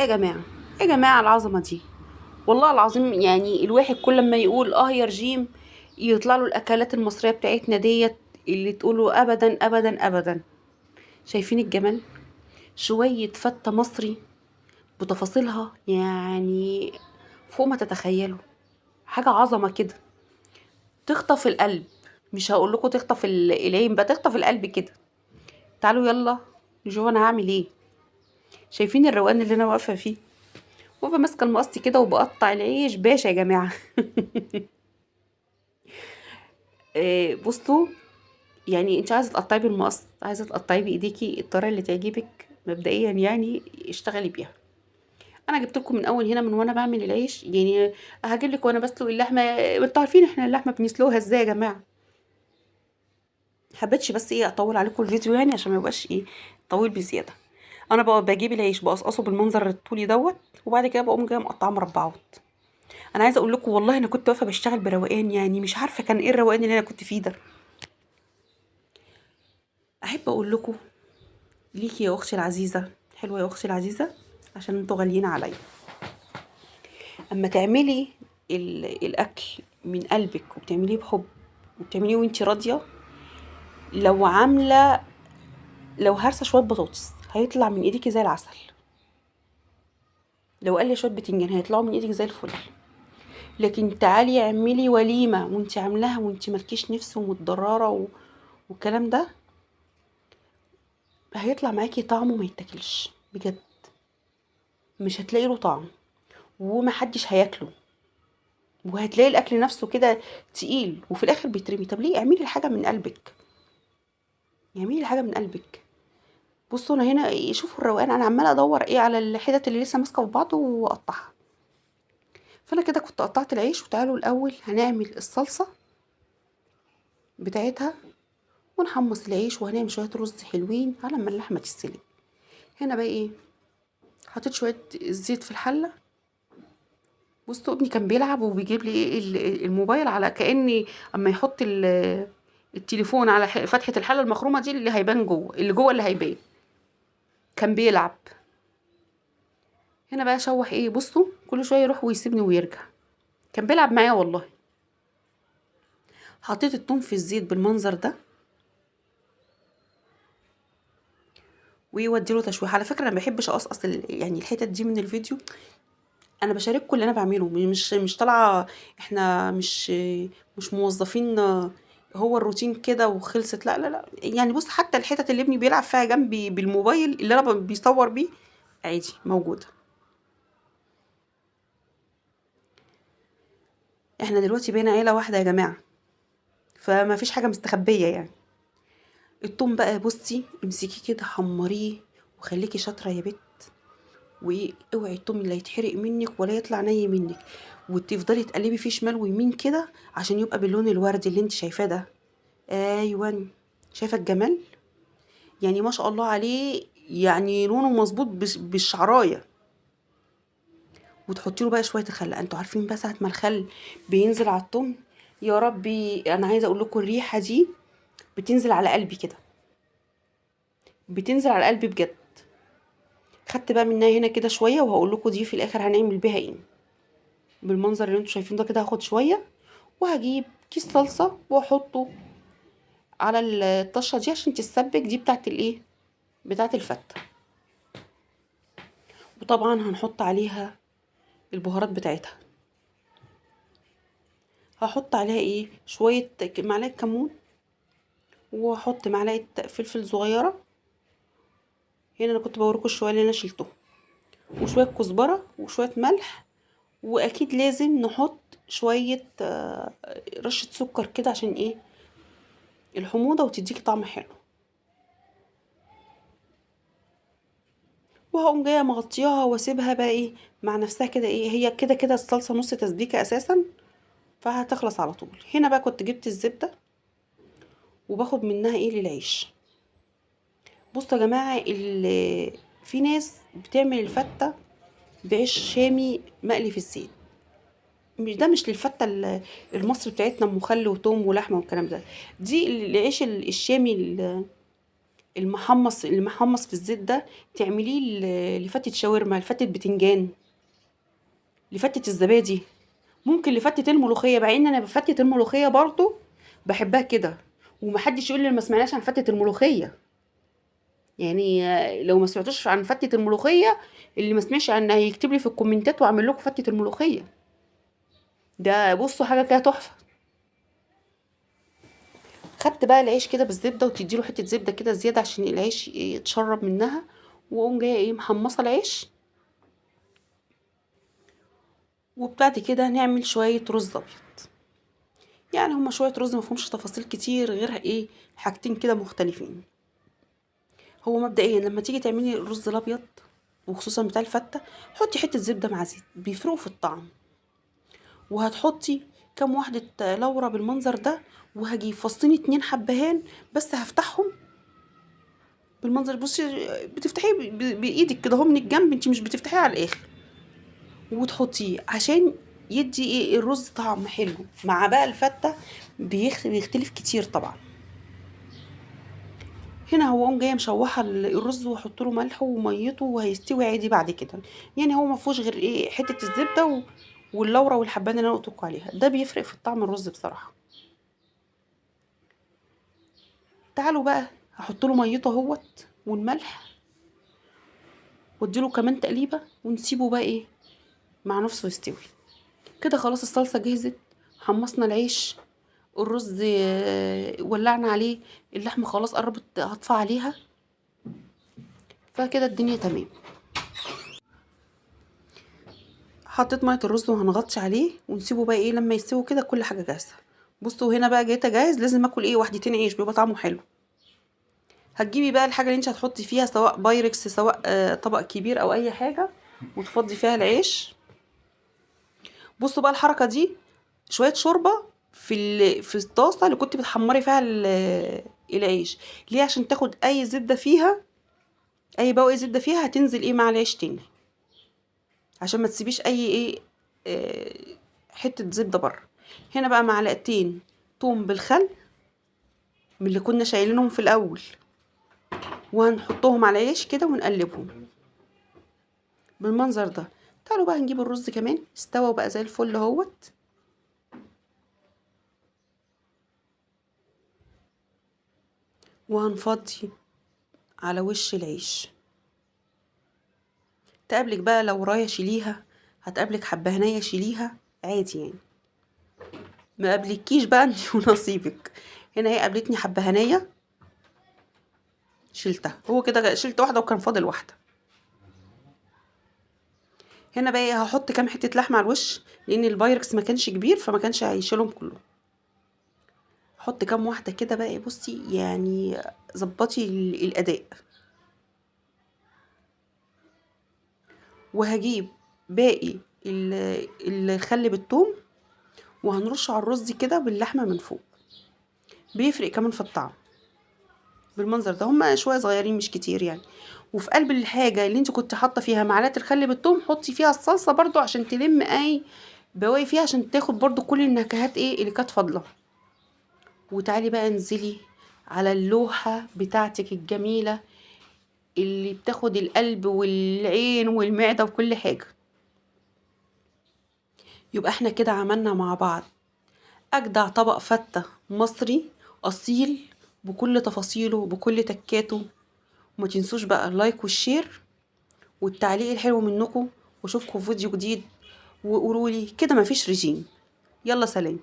يا جماعة، يا جماعة العظمة دي، والله العظيم يعني الواحد كل ما يقول يا رجيم يطلع له الأكلات المصرية بتاعتنا ديت اللي تقوله أبدا أبدا أبدا. شايفين الجمال؟ شوية فتة مصري بتفاصيلها يعني فوق ما تتخيلوا، حاجة عظمة كده تخطف القلب. مش هقول لكم تخطف العين بقى، تخطف القلب كده. تعالوا يلا نشوف انا هعمل ايه. شايفين الروقان اللي انا واقفه فيه؟ واقفه ماسكه المقص كده وبقطع العيش باشا يا جماعه. بصوا، يعني انت عايزه تقطعي بالمقص، عايزه تقطعي بايديكي الطريقه اللي تعجبك مبدئيا يعني اشتغلي بيها. انا جبت لكم من اول هنا من وانا بعمل العيش يعني. هجيب لك وانا بسلق اللحمه. انتوا عارفين احنا اللحمه بنسلقها ازاي يا جماعه. حبيتش بس ايه اطول عليكم الفيديو يعني عشان ما يبقاش ايه طويل بزياده. انا بقى بجيب العيش بقصقصه بالمنظر الطولي دوت، وبعد كده بقوم جايه مقطعه مربعات. انا عايزه اقول لكم والله انا كنت واقفه بشتغل بروقان، يعني مش عارفه كان ايه الروقان اللي انا كنت فيه ده. احب اقول لكم ليكي يا اختي العزيزه، حلوه يا اختي العزيزه، عشان انتوا غاليين عليا. اما تعملي الاكل من قلبك وبتعمليه بحب وبتعمليه وانتي راضيه، لو عامله، لو هرسه شويه بطاطس هيطلع من ايديكي زي العسل. لو قال لي شويه بتنجان هيطلعوا من ايدك زي الفل. لكن تعالي اعملي وليمه وانتي عاملاها وانتي مالكيش نفس ومتضرره والكلام ده، هيطلع معاكي طعمه ما يتاكلش بجد. مش هتلاقي له طعم ومحدش هياكله، وهتلاقي الاكل نفسه كده تقيل وفي الاخر بيترمي. طب ليه؟ اعملي الحاجه من قلبك، اعملي الحاجه من قلبك. بصوا انا هنا شوفوا الروقان، انا عماله ادور ايه على الحتت اللي لسه ماسكه في بعض واقطعها. فانا كده كنت قطعت العيش. وتعالوا الاول هنعمل الصلصه بتاعتها ونحمص العيش، وهنعمل شويه رز حلوين على ما اللحمه تستوي. هنا بقى ايه، حطيت شويه زيت في الحله. بصوا ابني كان بيلعب وبيجيب لي ايه الموبايل على كأني اما يحط التليفون على فتحة الحلة المخرومة دي اللي هيبان جوه، اللي جوه اللي هيبان. كان بيلعب. هنا بقى شوح ايه، بصوا كل شوية يروح ويسيبني ويرجع. كان بيلعب معايا والله. حطيت التوم في الزيت بالمنظر ده ويودي له تشويح. على فكرة انا ما بحبش اقصقص يعني الحتت دي من الفيديو. انا بشارككم اللي انا بعمله، مش طالعه. احنا مش موظفين. هو الروتين كده وخلصت. لا لا لا، يعني بص حتى الحتت اللي ابني بيلعب فيها جنبي بالموبايل اللي انا بيصور بيه عادي موجوده. احنا دلوقتي بقينا عيله واحده يا جماعه، فما فيش حاجه مستخبيه يعني. التوم بقى بصي امسكيه كده حمريه وخليكي شاطره يا بت. واوعي التوم اللي يتحرق منك ولا يطلع ني منك، وتفضلي تقلبي فيه شمال ويمين كده عشان يبقى باللون الوردي اللي انت شايفاه ده. ايوه، شايفه الجمال؟ يعني ما شاء الله عليه، يعني لونه مظبوط بالشعرايه. وتحطي له بقى شويه الخل. انتوا عارفين بقى ساعه ما الخل بينزل على التوم، يا ربي انا عايزه اقول لكم الريحه دي بتنزل على قلبي كده، بتنزل على قلبي بجد. خدت بقى منها هنا كده شويه، وهقول لكم دي في الاخر هنعمل بيها ايه. بالمنظر اللي انتوا شايفين ده كده هاخد شويه وهجيب كيس صلصه واحطه على الطشه دي عشان تتسبك. دي بتاعت الايه، بتاعت الفته. وطبعا هنحط عليها البهارات بتاعتها. هحط عليها ايه، شويه معلقه كمون، واحط معلقه فلفل صغيره. هنا انا كنت بوريكم الشويه اللي انا شلته، وشويه كزبره وشويه ملح. واكيد لازم نحط شويه رشه سكر كده عشان ايه، الحموضه وتديك طعم حلو. وهقوم جايه مغطياها واسيبها بقى ايه مع نفسها كده. ايه هي كده كده الصلصه نص تسبيكه اساسا، فهتخلص على طول. هنا بقى كنت جبت الزبده وباخد منها ايه للعيش. بصوا يا جماعه، في ناس بتعمل الفته بعيش شامي مقلي في الزيت. مش ده، مش للفته المصري بتاعتنا ام خل وتوم ولحمه والكلام ده. دي العيش الشامي المحمص في الزيت ده تعمليه لفتة شاورما، لفتة بتنجان، لفتة الزبادي، ممكن لفتة الملوخية، مع ان انا بفتة الملوخية برضو بحبها كده. ومحدش يقول لي ما سمعناش عن فتة الملوخية. يعني لو ما سمعتوش عن فتة الملوخية، اللي ما سمعش عنها يكتب لي في الكومنتات واعمل لكم فتة الملوخية. ده بصوا حاجة كده تحفة. خدت بقى العيش كده بالزبدة، وتديله حتة زبدة كده زيادة عشان العيش يتشرب منها. واقوم جاية محمصة العيش. وبعد كده نعمل شوية رز ابيض. يعني هما شوية رز مفهومش تفاصيل كتير غير حاجتين كده مختلفين. هو مبدئيا لما تيجي تعملي الرز الابيض، وخصوصا بتاع الفتة، حطي حتة زبدة مع زيت بيفرقوا في الطعم. وهتحطي كام واحدة لورا بالمنظر ده. وهجيب فصين 2 حبهان، بس هفتحهم بالمنظر. بصي بتفتحيه بايدك كده، هو من الجنب، انت مش بتفتحيه على الاخر. وتحطيه عشان يدي الرز طعم حلو مع بقى الفتة. بيختلف كتير طبعا. هنا هو قوم جايه مشوحه الرز، واحط له ملح وميته، وهيستوي عادي بعد كده. يعني هو ما فيهوش غير حته الزبده واللورة والحبان اللي انا قلت لكم عليها، ده بيفرق في طعم الرز بصراحه. تعالوا بقى هحط له ميته اهوت والملح، واديله كمان تقليبه، ونسيبه بقى مع نفسه يستوي. كده خلاص الصلصه جهزت. حمصنا العيش، الرز ولعنا عليه، اللحمه خلاص قربت هطفى عليها. فكده الدنيا تمام. حطيت ميه الرز وهنغطي عليه ونسيبه بقى لما يستوي كده كل حاجه جاهزه. بصوا هنا بقى جيت اجهز، لازم اكل وحدتين عيش بيبقى طعمه حلو. هتجيبي بقى الحاجه اللي انت هتحطي فيها، سواء بايركس سواء طبق كبير او اي حاجه، وتفضي فيها العيش. بصوا بقى الحركه دي، شويه شوربه في الطاسه اللي كنت بتحمري فيها العيش. ليه؟ عشان تاخد اي زبده فيها، اي بواقي زبده فيها هتنزل مع العيش تاني، عشان ما تسيبيش اي آه، حته زبده بره. هنا بقى معلقتين توم بالخل من اللي كنا شايلينهم في الاول، وهنحطهم على العيش كده ونقلبهم بالمنظر ده. تعالوا بقى نجيب الرز كمان استوى بقى زي الفل اهوت. وهنفضي على وش العيش. تقابلك بقى لو رايه شيليها، هتقابلك حبه هنيه شيليها عادي يعني. ما قابلكيش بقى انت ونصيبك. هنا هي قابلتني حبه هنيه شلتها، هو كده شلت واحده وكان فاضل واحده. هنا بقى هحط كام حته لحمه على الوش، لان البايركس ما كانش كبير فما كانش هيشيلهم كلهم. احط كام واحده كده بقى، بصي يعني ظبطي الاداء. وهجيب باقي الخل بالثوم، وهنرشه على الرز كده باللحمه من فوق، بيفرق كمان في الطعم بالمنظر ده. هما شويه صغيرين مش كتير يعني. وفي قلب الحاجه اللي انت كنت حاطه فيها معلقه الخل بالثوم، حطي فيها الصلصه برضو عشان تلم اي بواقي فيها، عشان تاخد برضو كل النكهات اللي كانت فاضله. وتعالي بقى انزلي على اللوحه بتاعتك الجميله، اللي بتاخد القلب والعين والمعده وكل حاجه. يبقى احنا كده عملنا مع بعض أجدع طبق فتة مصري أصيل، بكل تفاصيله بكل تكاته. وما تنسوش بقى اللايك والشير والتعليق الحلو منكم. واشوفكم في فيديو جديد، وقولولي كده مفيش رجيم. يلا سلام.